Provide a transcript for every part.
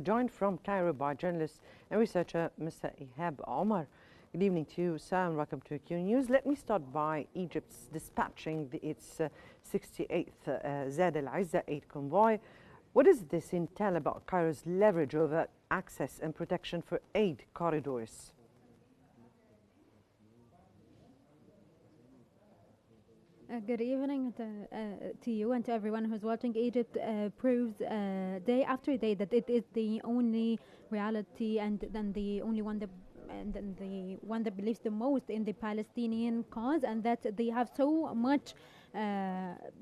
joined from Cairo by journalist and researcher Mr. Ihab Omar. Good evening to you, sir, and welcome to Qnews. Let me start by Egypt's dispatching its 68th Zad al-Izza aid convoy. What does this entail about Cairo's leverage over access and protection for aid corridors? Good evening to you and to everyone who's watching. Egypt proves day after day that it is the only reality and then the only one that and then the one that believes the most in the Palestinian cause, and that they have so much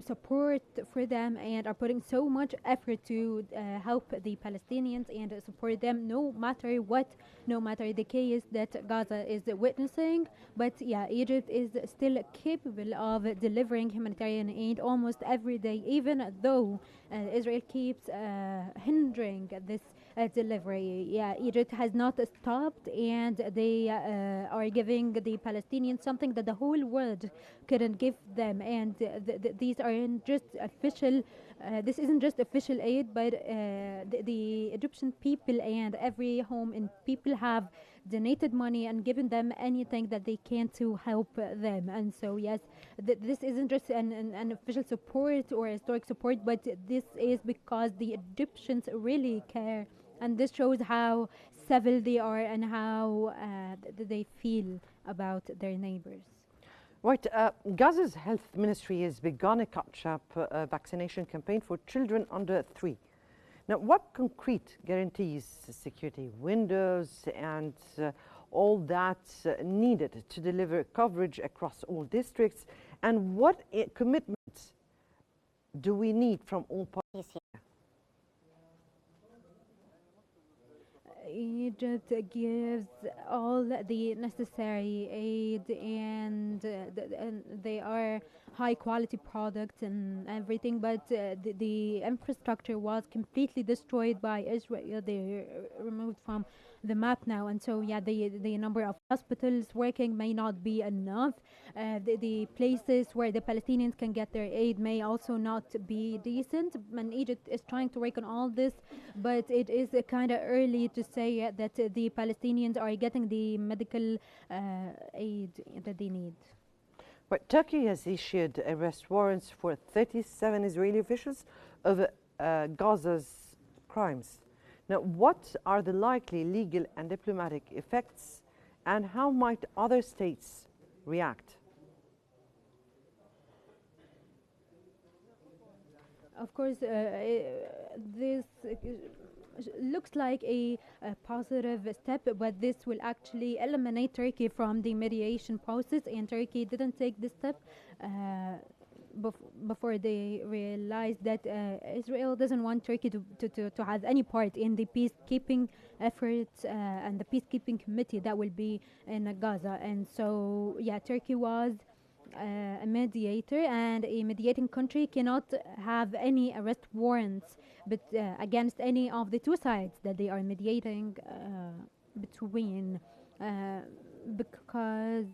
support for them and are putting so much effort to help the Palestinians and support them no matter what, no matter the chaos that Gaza is witnessing. But yeah, Egypt is still capable of delivering humanitarian aid almost every day, even though Israel keeps hindering this delivery. Yeah, Egypt has not stopped, and they are giving the Palestinians something that the whole world couldn't give them. And these aren't just official. This isn't just official aid, but the Egyptian people and every home and people have donated money and given them anything that they can to help them. And so yes, this isn't just an official support or historic support, but this is because the Egyptians really care, and this shows how civil they are and how they feel about their neighbors. Right, Gaza's health ministry has begun a catch-up vaccination campaign for children under 3. Now, what concrete guarantees security windows and all that needed to deliver coverage across all districts, and what commitments do we need from all parties here? Egypt gives all the necessary aid, and they are high quality products and everything, but the infrastructure was completely destroyed by Israel. They're removed from the map now, and so yeah, the number of hospitals working may not be enough. The places where the Palestinians can get their aid may also not be decent, and Egypt is trying to work on all this, but it is kind of early to say that the Palestinians are getting the medical aid that they need. But Turkey has issued arrest warrants for 37 Israeli officials over Gaza's crimes. Now, what are the likely legal and diplomatic effects, and how might other states react? Of course, this looks like a positive step, but this will actually eliminate Turkey from the mediation process, and Turkey didn't take this step before they realized that Israel doesn't want Turkey to have any part in the peacekeeping efforts and the peacekeeping committee that will be in Gaza. And so yeah, Turkey was a mediator, and a mediating country cannot have any arrest warrants but against any of the two sides that they are mediating between, because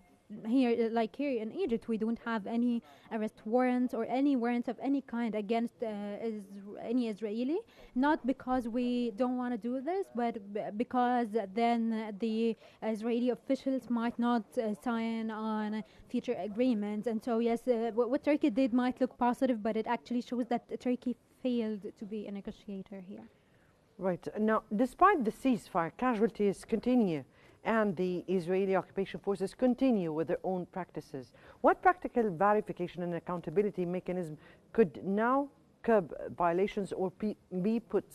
here, like here in Egypt, we don't have any arrest warrants or any warrants of any kind against any Israeli, not because we don't want to do this, but because then the Israeli officials might not sign on future agreements. And so yes, what Turkey did might look positive, but it actually shows that Turkey failed to be a negotiator here. Right. Now, despite the ceasefire, casualties continue, and the Israeli occupation forces continue with their own practices. What practical verification and accountability mechanism could now curb violations or be put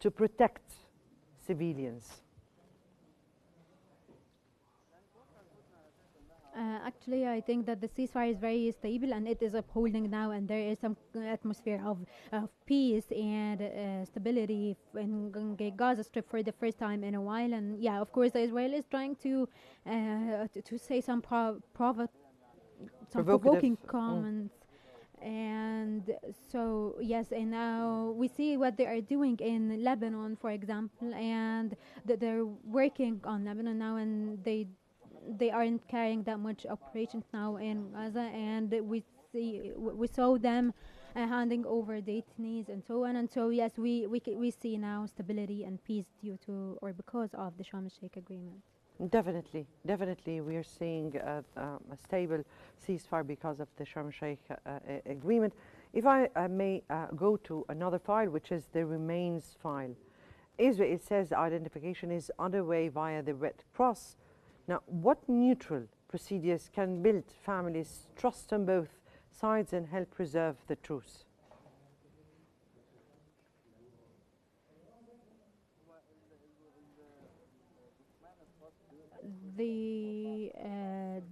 to protect civilians? Actually, I think that the ceasefire is very stable and it is upholding now, and there is some atmosphere of peace and stability in Gaza Strip for the first time in a while. And yeah, of course, Israel is trying to say some provoking comments. And so yes, and now we see what they are doing in Lebanon, for example, and that they're working on Lebanon now, and they aren't carrying that much operations now in Gaza, and we saw them handing over detainees and so on. And so yes, we see now stability and peace due to or because of the Sharm el-Sheikh agreement. Definitely, definitely, we are seeing a stable ceasefire because of the Sharm el-Sheikh agreement. If I may go to another file, which is the remains file. Israel says identification is underway via the Red Cross. Now, what neutral procedures can build families' trust on both sides and help preserve the truce? The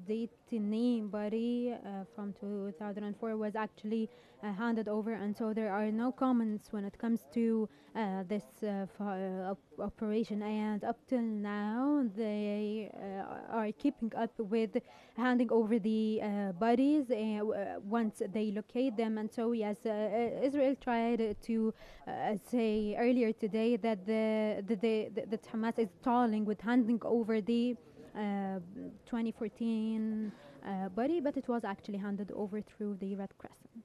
detainee body from 2004 was actually handed over, and so there are no comments when it comes to this operation. And up till now, they are keeping up with handing over the bodies once they locate them. And so yes, Israel tried to say earlier today that that Hamas is stalling with handing over the 2014 body, but it was actually handed over through the Red Crescent.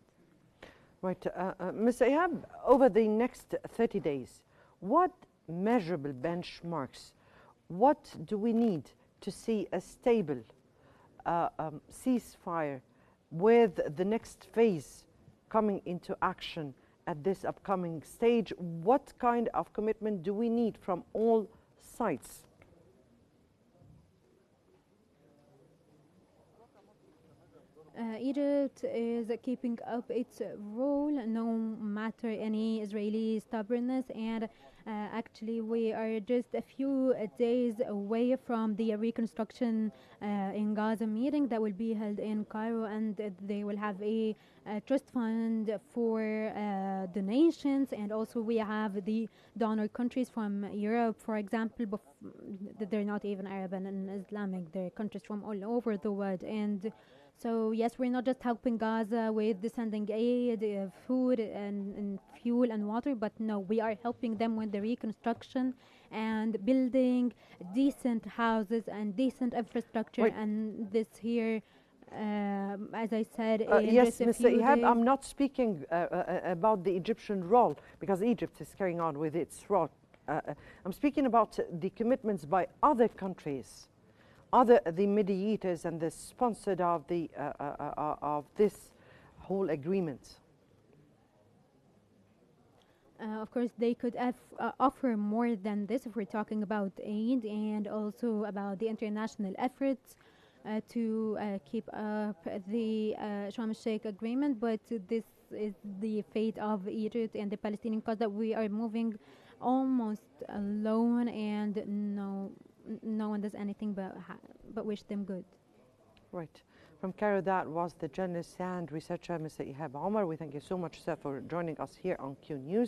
Right. Mr. Ihab, over the next 30 days, what measurable benchmarks, what do we need to see a stable ceasefire with the next phase coming into action at this upcoming stage? What kind of commitment do we need from all sides? Egypt is keeping up its role no matter any Israeli stubbornness, and actually we are just a few days away from the reconstruction in Gaza meeting that will be held in Cairo, and they will have a trust fund for donations, and also we have the donor countries from Europe, for example, they're not even Arab and Islamic, they're countries from all over the world. And so yes, we're not just helping Gaza with the sending aid, food and fuel and water, but no, we are helping them with the reconstruction and building decent houses and decent infrastructure. Wait. And this here, as I said, yes, Mr. Ihab, I'm not speaking about the Egyptian role, because Egypt is carrying on with its role. I'm speaking about the commitments by other countries, the mediators and the sponsors of the of this whole agreement. Of course, they could offer more than this if we're talking about aid and also about the international efforts to keep up the Sharm el-Sheikh agreement. But this is the fate of Egypt and the Palestinian cause, that we are moving almost alone, and no one does anything but wish them good. Right. From Cairo, that was the journalist and researcher, Mr. Ihab Omar. We thank you so much, sir, for joining us here on Q News.